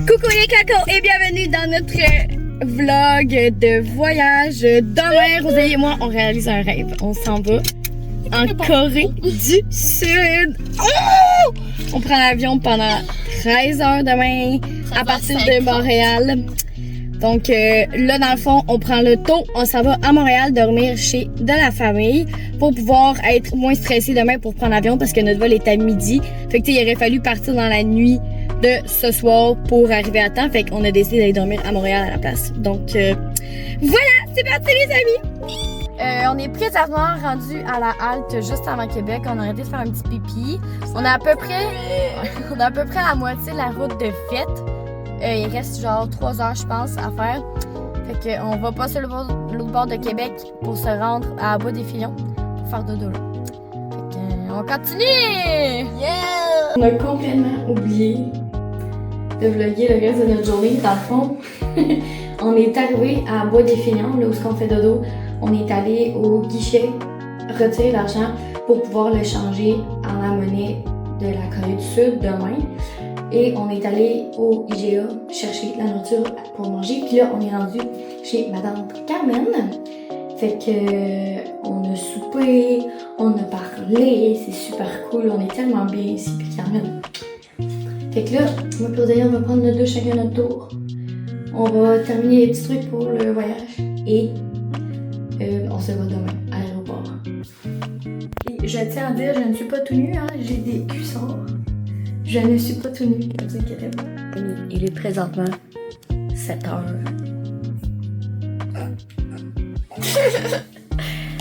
Coucou les cacos et bienvenue dans notre vlog de voyage. Demain, Rosalie et moi, on réalise un rêve. On s'en va en Corée du Sud. Oh! On prend l'avion pendant 13 heures demain à partir de Montréal. Donc là, dans le fond, on prend le taux, on s'en va à Montréal dormir chez de la famille pour pouvoir être moins stressé demain pour prendre l'avion parce que notre vol est à midi. Fait que il aurait fallu partir dans la nuit de ce soir pour arriver à temps. Fait qu'on a décidé d'aller dormir à Montréal à la place. Donc voilà, c'est parti les amis! On est présentement rendu à la halte juste avant Québec. On a arrêté de faire un petit pipi. On a à peu près la moitié de la route de fête. Il reste genre 3 heures je pense à faire. Fait qu'on va passer l'autre bord de Québec pour se rendre à Bois-des-Filions pour faire dodo là. Fait qu'on continue! Yeah! On a complètement oublié de vlogger le reste de notre journée. Dans le fond, on est arrivé à Bois-des-Filions, là où on fait dodo. On est allé au guichet retirer l'argent pour pouvoir le changer en la monnaie de la Corée du Sud demain. Et on est allé au IGA chercher la nourriture pour manger. Puis là, on est rendu chez Madame Carmen. Fait que on a soupé, on a parlé, c'est super cool. On est tellement bien ici, puis Carmen. Fait que là, moi et Rosalie, on va prendre notre douche chacun notre tour. On va terminer les petits trucs pour le voyage. Et on se voit demain à l'aéroport. Et je tiens à dire, je ne suis pas tout nue, hein. J'ai des cuissards. Je ne suis pas tout nue, ne vous inquiétez pas. Il est présentement 7h.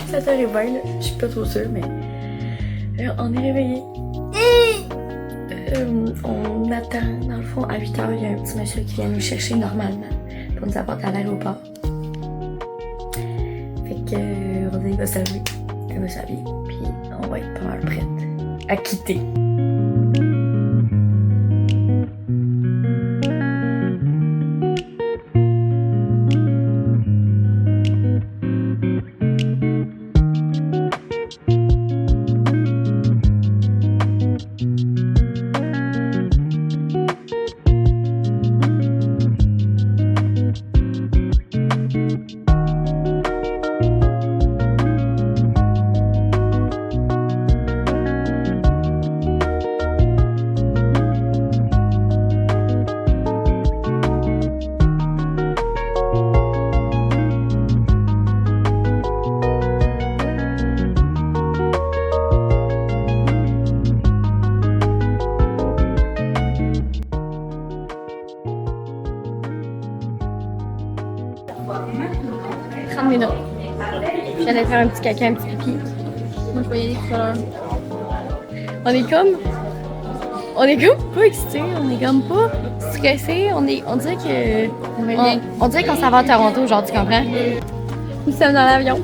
7h20, là. Je suis pas trop sûre, mais on est réveillés. On attend, dans le fond, à 8h, il y a un petit monsieur qui vient nous chercher normalement pour nous apporter à l'aéroport. Fait que Rosalie va s'habiller, elle va s'habiller, puis on va être pas mal prête à quitter. J'allais faire un petit caca, un petit pipi. Moi, je vais y aller tout à l'heure. On est comme pas excités, on est comme pas stressés. On dirait qu'on s'en va à Toronto, genre, tu comprends? Nous sommes dans l'avion.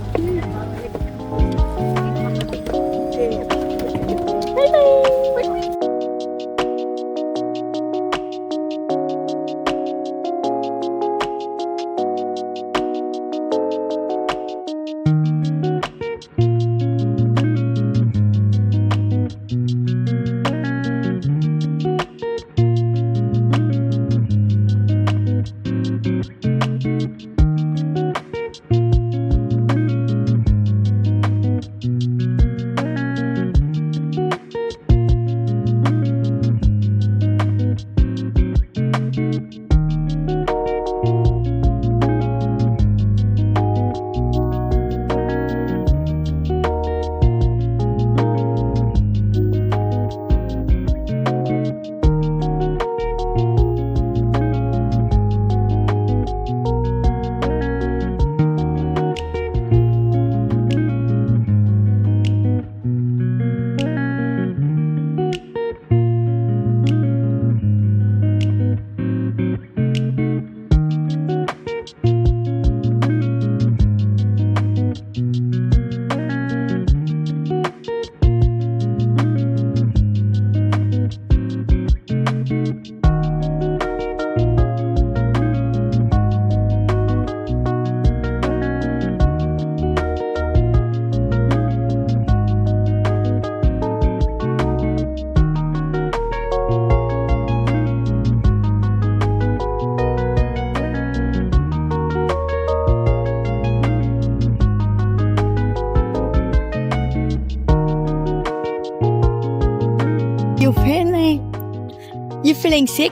feeling sick?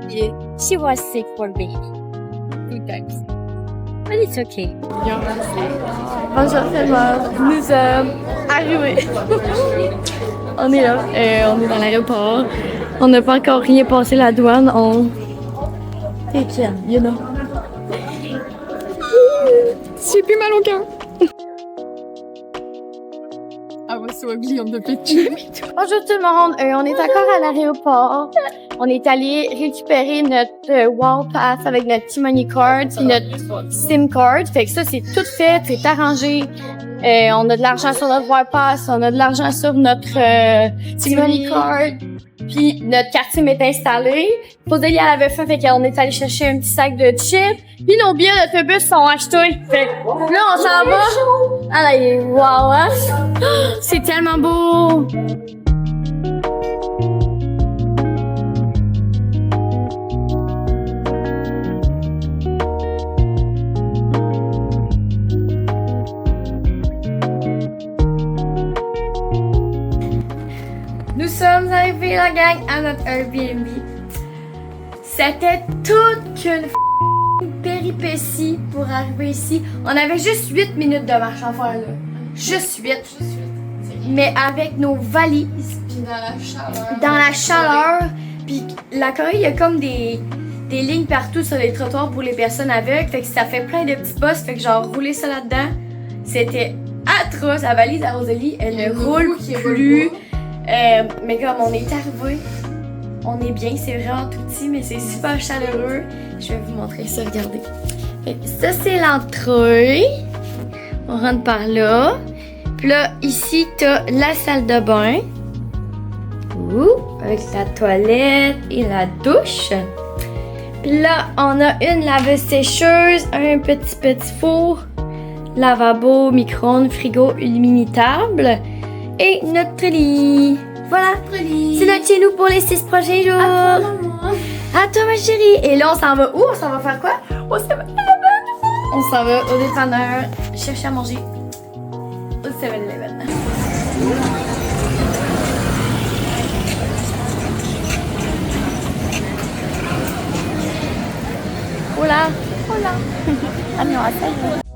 Yeah. She was sick for baby. 2 times. But it's okay. Bonjour tout le monde, nous sommes arrivés. On est là, on est dans l'aéroport. On n'a pas encore rien passé la douane, on... Take care, you know. J'ai plus mal au cœur. I was so ugly on the picture. Bonjour tout le monde, on est encore à l'aéroport. On est allé récupérer notre Wall Pass avec notre T-Money Card, puis notre SIM Card. Fait que ça, c'est tout fait, c'est arrangé. On a de l'argent sur notre Wall Pass, on a de l'argent sur notre T-Money Card, puis notre carte SIM est installée. Posée, elle avait faim, fait qu'on est allé chercher un petit sac de chips. Puis nos billets d'autobus sont achetés. Fait que là, on s'en va. Ah là, il est wow, hein? C'est tellement beau! Nous sommes arrivés, la gang, à notre Airbnb. C'était toute qu'une péripétie pour arriver ici. On avait juste 8 minutes de marche à faire, là. Juste 8. Mais avec nos valises. Puis Dans la chaleur. Puis la Corée, il y a comme des lignes partout sur les trottoirs pour les personnes aveugles. Fait que ça fait plein de petits postes. Fait que genre, rouler ça là-dedans, c'était atroce. La valise à Rosalie, elle ne roule plus. Mais comme on est arrivé, on est bien, c'est vraiment tout petit, mais c'est super chaleureux. Je vais vous montrer ça, regardez. Fait que ça, c'est l'entrée. On rentre par là. Puis là, ici, t'as la salle de bain. Ouh, avec la toilette et la douche. Puis là, on a une laveuse sécheuse, un petit four, lavabo, micro-ondes, frigo, une mini-table. Et notre lit. Voilà. C'est notre chez nous pour les 6 prochains jours. À toi, ma chérie. Et là, on s'en va où? On s'en va faire quoi? On s'en va au dépanneur chercher à manger au 7-Eleven. Hola. Hola. Annyeonghaseyo.